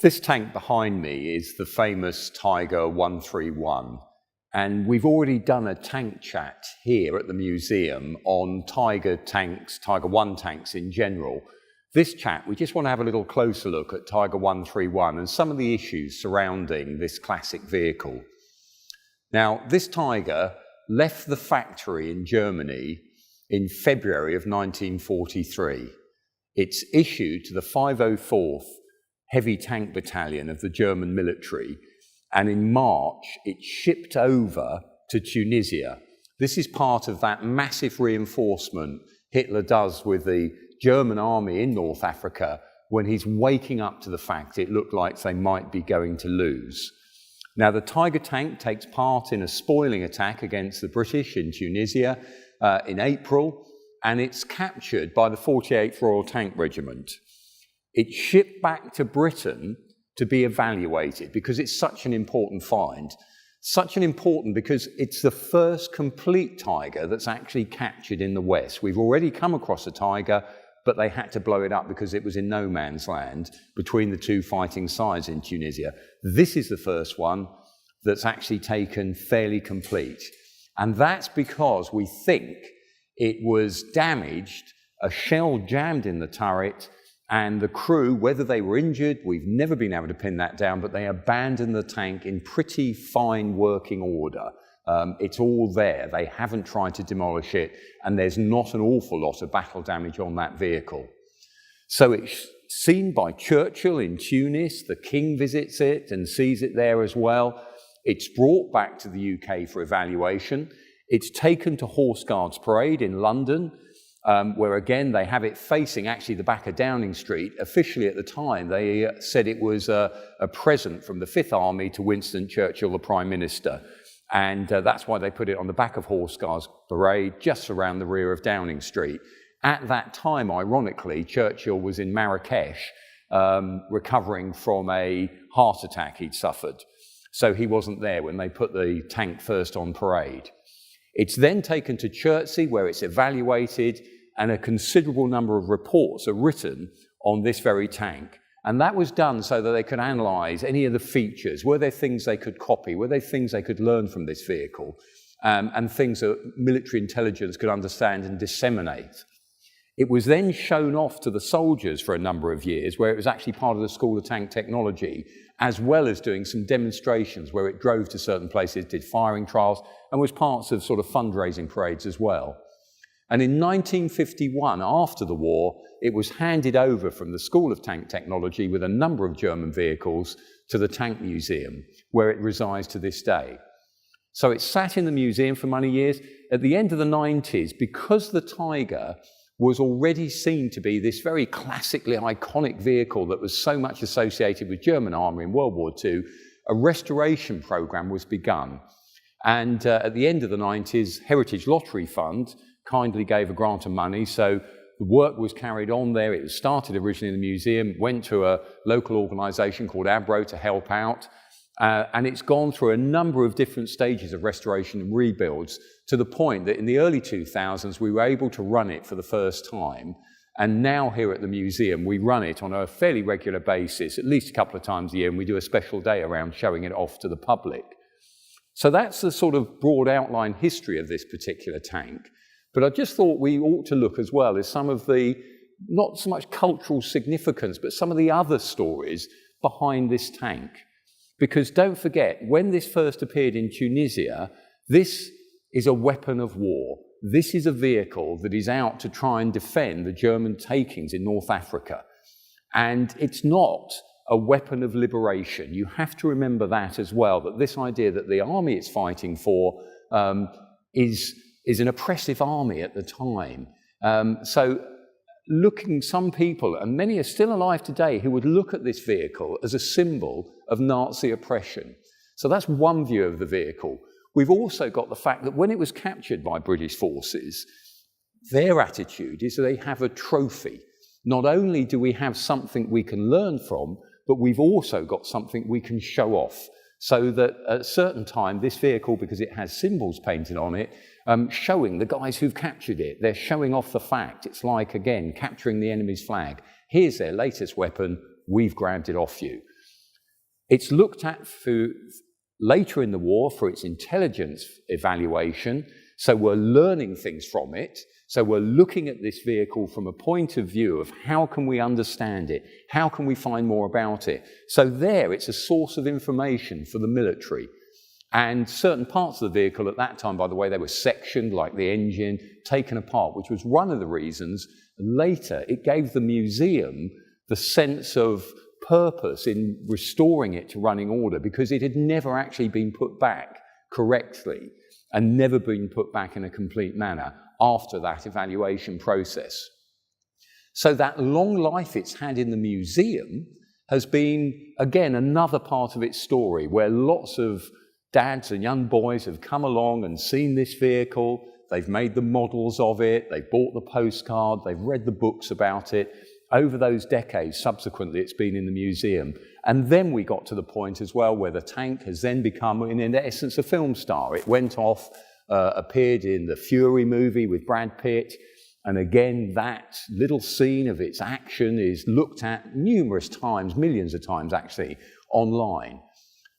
This tank behind me is the famous Tiger 131, and we've already done a tank chat here at the museum on Tiger tanks, Tiger 1 tanks in general. This chat, we just want to have a little closer look at Tiger 131 and some of the issues surrounding this classic vehicle. Now, this Tiger left the factory in Germany in February of 1943. It's issued to the 504th Heavy Tank Battalion of the German military, and in March it's shipped over to Tunisia. This is part of that massive reinforcement Hitler does with the German army in North Africa when he's waking up to the fact it looked like they might be going to lose. Now, the Tiger tank takes part in a spoiling attack against the British in Tunisia in April, and it's captured by the 48th Royal Tank Regiment. It's shipped back to Britain to be evaluated because it's such an important find. Such an important because it's the first complete Tiger that's actually captured in the West. We've already come across a Tiger, but they had to blow it up because it was in no man's land between the two fighting sides in Tunisia. This is the first one that's actually taken fairly complete. And that's because we think it was damaged, a shell jammed in the turret, and the crew, whether they were injured, we've never been able to pin that down, but they abandoned the tank in pretty fine working order. It's all there. They haven't tried to demolish it, and there's not an awful lot of battle damage on that vehicle. So it's seen by Churchill in Tunis. The King visits it and sees it there as well. It's brought back to the UK for evaluation. It's taken to Horse Guards Parade in London, where again they have it facing actually the back of Downing Street. Officially at the time they said it was a present from the Fifth Army to Winston Churchill, the Prime Minister. And that's why they put it on the back of Horse Guards Parade, just around the rear of Downing Street. At that time, ironically, Churchill was in Marrakesh, recovering from a heart attack he'd suffered. So he wasn't there when they put the tank first on parade. It's then taken to Chertsey, where it's evaluated, and a considerable number of reports are written on this very tank. And that was done so that they could analyse any of the features. Were there things they could copy? Were there things they could learn from this vehicle? And things that military intelligence could understand and disseminate. It was then shown off to the soldiers for a number of years, where it was actually part of the School of Tank Technology, as well as doing some demonstrations where it drove to certain places, did firing trials, and was parts of sort of fundraising parades as well. And in 1951, after the war, it was handed over from the School of Tank Technology with a number of German vehicles to the Tank Museum, where it resides to this day. So it sat in the museum for many years. At the end of the 90s, because the Tiger was already seen to be this very classically iconic vehicle that was so much associated with German army in World War II, a restoration program was begun. And at the end of the 90s, Heritage Lottery Fund kindly gave a grant of money, so the work was carried on there. It was started originally in the museum, went to a local organisation called ABRO to help out, and it's gone through a number of different stages of restoration and rebuilds, to the point that in the early 2000s we were able to run it for the first time, and now here at the museum we run it on a fairly regular basis, at least a couple of times a year, and we do a special day around showing it off to the public. So that's the sort of broad outline history of this particular tank. But I just thought we ought to look as well as some of the, not so much cultural significance, but some of the other stories behind this tank. Because don't forget, when this first appeared in Tunisia, this is a weapon of war. This is a vehicle that is out to try and defend the German takings in North Africa. And it's not a weapon of liberation. You have to remember that as well, that this idea that the army it's fighting for is an oppressive army at the time. So some people, and many are still alive today, who would look at this vehicle as a symbol of Nazi oppression. So that's one view of the vehicle. We've also got the fact that when it was captured by British forces, their attitude is that they have a trophy. Not only do we have something we can learn from, but we've also got something we can show off. So that at a certain time, this vehicle, because it has symbols painted on it, showing the guys who've captured it, they're showing off the fact. It's like, again, capturing the enemy's flag. Here's their latest weapon, we've grabbed it off you. It's looked at later in the war for its intelligence evaluation, so we're learning things from it. So we're looking at this vehicle from a point of view of how can we understand it? How can we find more about it? So there, it's a source of information for the military. And certain parts of the vehicle at that time, by the way, they were sectioned, like the engine, taken apart, which was one of the reasons. Later, it gave the museum the sense of purpose in restoring it to running order, because it had never actually been put back correctly and never been put back in a complete manner after that evaluation process. So that long life it's had in the museum has been, again, another part of its story, where lots of dads and young boys have come along and seen this vehicle, they've made the models of it, they've bought the postcard, they've read the books about it. Over those decades, subsequently, it's been in the museum. And then we got to the point as well where the tank has then become, in essence, a film star. It went off, appeared in the Fury movie with Brad Pitt. And again, that little scene of its action is looked at numerous times, millions of times actually, online.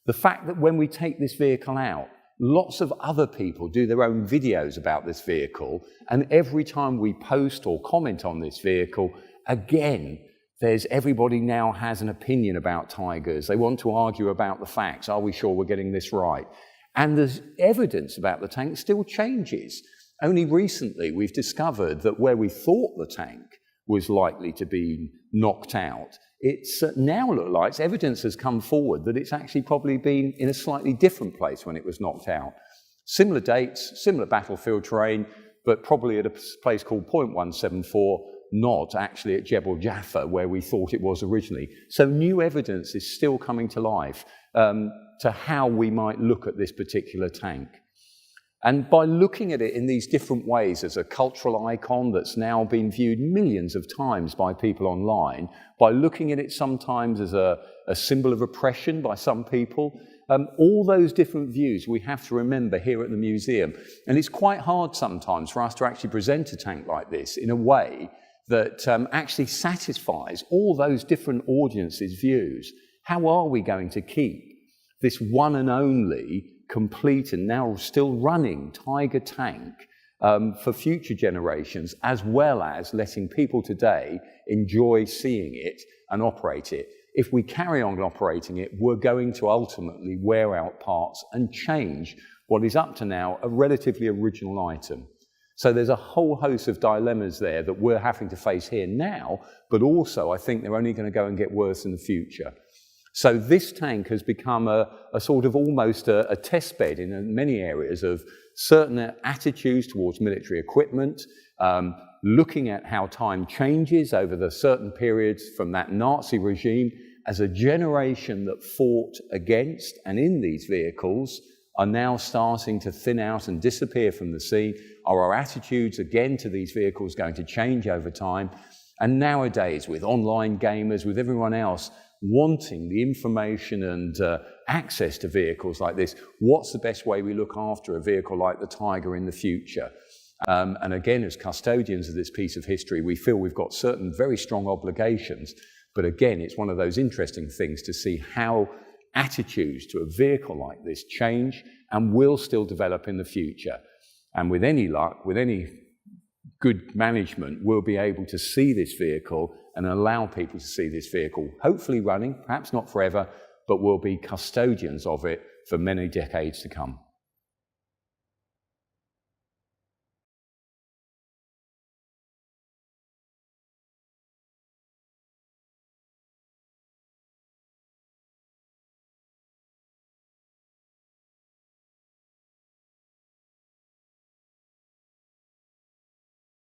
The fact that when we take this vehicle out, lots of other people do their own videos about this vehicle, and every time we post or comment on this vehicle, again, everybody now has an opinion about Tigers. They want to argue about the facts. Are we sure we're getting this right? And the evidence about the tank still changes. Only recently we've discovered that where we thought the tank was likely to be knocked out, it's now looks like evidence has come forward that it's actually probably been in a slightly different place when it was knocked out. Similar dates, similar battlefield terrain, but probably at a place called 0.174, not actually at Jebel Jaffa, where we thought it was originally. So new evidence is still coming to life to how we might look at this particular tank. And by looking at it in these different ways as a cultural icon that's now been viewed millions of times by people online, by looking at it sometimes as a symbol of oppression by some people, all those different views we have to remember here at the museum. And it's quite hard sometimes for us to actually present a tank like this in a way that actually satisfies all those different audiences' views. How are we going to keep this one and only complete and now still running Tiger tank for future generations, as well as letting people today enjoy seeing it and operate it? If we carry on operating it, we're going to ultimately wear out parts and change what is up to now a relatively original item. So there's a whole host of dilemmas there that we're having to face here now, but also I think they're only going to go and get worse in the future. So this tank has become a sort of almost a test bed in many areas of certain attitudes towards military equipment, looking at how time changes over the certain periods from that Nazi regime as a generation that fought against and in these vehicles are now starting to thin out and disappear from the scene. Are our attitudes again to these vehicles going to change over time? And nowadays, with online gamers, with everyone else wanting the information and access to vehicles like this, what's the best way we look after a vehicle like the Tiger in the future? And again, as custodians of this piece of history, we feel we've got certain very strong obligations. But again, it's one of those interesting things to see how attitudes to a vehicle like this change and will still develop in the future. And with any luck, with any good management, we'll be able to see this vehicle and allow people to see this vehicle, hopefully running, perhaps not forever, but we'll be custodians of it for many decades to come.